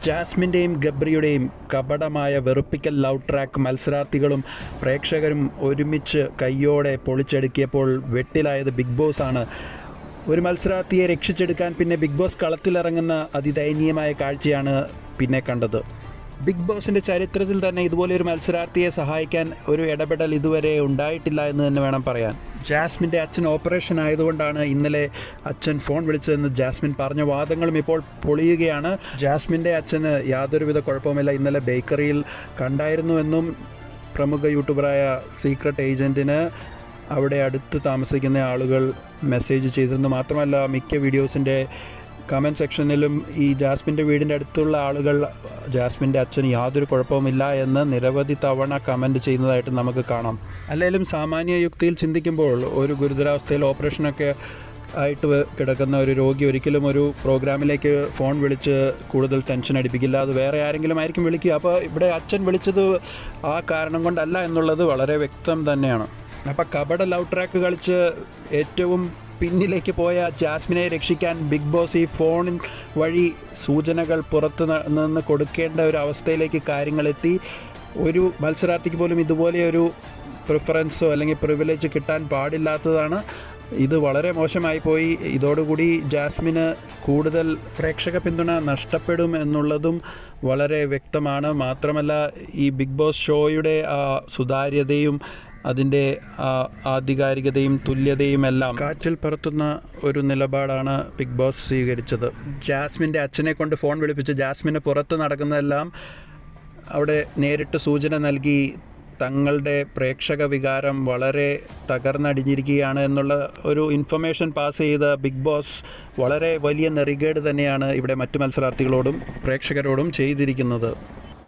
ജാസ്മിൻ്റെയും ഗബ്രിയുടെയും കപടമായ വെറുപ്പിക്കൽ love track മത്സരാർത്ഥികളും പ്രേക്ഷകരും ഒരുമിച്ച് കയ്യോടെ പൊളിച്ചെടുക്കിയപ്പോൾ വെട്ടിലായത് ബിഗ് ബോസ് ആണ്. ഒരു മത്സരാർത്ഥിയെ രക്ഷിച്ചെടുക്കാൻ പിന്നെ ബിഗ് ബോസ് കളത്തിലിറങ്ങുന്ന അതിദയനീയമായ കാഴ്ചയാണ് പിന്നെ കണ്ടത്. ബിഗ് ബോസിൻ്റെ ചരിത്രത്തിൽ തന്നെ ഇതുപോലെ ഒരു മത്സരാർത്ഥിയെ സഹായിക്കാൻ ഒരു ഇടപെടൽ ഇതുവരെ ഉണ്ടായിട്ടില്ല എന്ന് തന്നെ വേണം പറയാൻ. ജാസ്മിൻ്റെ അച്ഛൻ ഓപ്പറേഷൻ ആയതുകൊണ്ടാണ് ഇന്നലെ അച്ഛൻ ഫോൺ വിളിച്ചതെന്ന് ജാസ്മിൻ പറഞ്ഞ വാദങ്ങളും ഇപ്പോൾ പൊളിയുകയാണ്. ജാസ്മിൻ്റെ അച്ഛന് യാതൊരുവിധ കുഴപ്പവുമില്ല, ഇന്നലെ ബേക്കറിയിൽ കണ്ടായിരുന്നുവെന്നും പ്രമുഖ യൂട്യൂബറായ സീക്രട്ട് ഏജൻറ്റിന് അവിടെ അടുത്ത് താമസിക്കുന്ന ആളുകൾ മെസ്സേജ് ചെയ്തിരുന്നു. മാത്രമല്ല മിക്ക വീഡിയോസിൻ്റെ കമൻറ്റ് സെക്ഷനിലും ഈ ജാസ്മിൻ്റെ വീടിൻ്റെ അടുത്തുള്ള ആളുകൾ ജാസ്മിൻ്റെ അച്ഛന് യാതൊരു കുഴപ്പവുമില്ല എന്ന് നിരവധി തവണ കമൻറ്റ് ചെയ്യുന്നതായിട്ട് നമുക്ക് കാണാം. അല്ലെങ്കിലും സാമാന്യ യുക്തിയിൽ ചിന്തിക്കുമ്പോൾ ഒരു ഗുരുതരാവസ്ഥയിൽ ഓപ്പറേഷനൊക്കെ ആയിട്ട് കിടക്കുന്ന ഒരു രോഗി ഒരിക്കലും ഒരു പ്രോഗ്രാമിലേക്ക് ഫോൺ വിളിച്ച് കൂടുതൽ ടെൻഷൻ അടിപ്പിക്കില്ല. അത് വേറെ ആരെങ്കിലും ആയിരിക്കും വിളിക്കുക. അപ്പോൾ ഇവിടെ അച്ഛൻ വിളിച്ചത് ആ കാരണം കൊണ്ടല്ല എന്നുള്ളത് വളരെ വ്യക്തം തന്നെയാണ്. അപ്പോൾ കപട ലവ് ട്രാക്ക് കളിച്ച് ഏറ്റവും പിന്നിലേക്ക് പോയ ജാസ്മിനെ രക്ഷിക്കാൻ ബിഗ് ബോസ് ഈ ഫോൺ വഴി സൂചനകൾ പുറത്ത് നിന്ന് കൊടുക്കേണ്ട ഒരു അവസ്ഥയിലേക്ക് കാര്യങ്ങളെത്തി. ഒരു മത്സരാർത്ഥിക്ക് പോലും ഇതുപോലെ ഒരു പ്രിഫറൻസോ അല്ലെങ്കിൽ പ്രിവിലേജ് കിട്ടാൻ പാടില്ലാത്തതാണ്. ഇത് വളരെ മോശമായി പോയി. ഇതോടുകൂടി ജാസ്മിന് കൂടുതൽ പ്രേക്ഷക പിന്തുണ നഷ്ടപ്പെടും എന്നുള്ളതും വളരെ വ്യക്തമാണ്. മാത്രമല്ല ഈ ബിഗ് ബോസ് ഷോയുടെ സുതാര്യതയും അതിൻ്റെ ആധികാരികതയും തുല്യതയും എല്ലാം കാറ്റിൽ പറത്തുന്ന ഒരു നിലപാടാണ് ബിഗ് ബോസ് സ്വീകരിച്ചത്. ജാസ്മിൻ്റെ അച്ഛനെ കൊണ്ട് ഫോൺ വിളിപ്പിച്ച് ജാസ്മിന് പുറത്ത് നടക്കുന്നതെല്ലാം അവിടെ നേരിട്ട് സൂചന നൽകി തങ്ങളുടെ പ്രേക്ഷക വികാരം വളരെ തകർന്നടിഞ്ഞിരിക്കുകയാണ് എന്നുള്ള ഒരു ഇൻഫർമേഷൻ പാസ് ചെയ്ത ബിഗ് ബോസ് വളരെ വലിയ നെറികേട് തന്നെയാണ് ഇവിടെ മറ്റു മത്സരാർത്ഥികളോടും പ്രേക്ഷകരോടും ചെയ്തിരിക്കുന്നത്.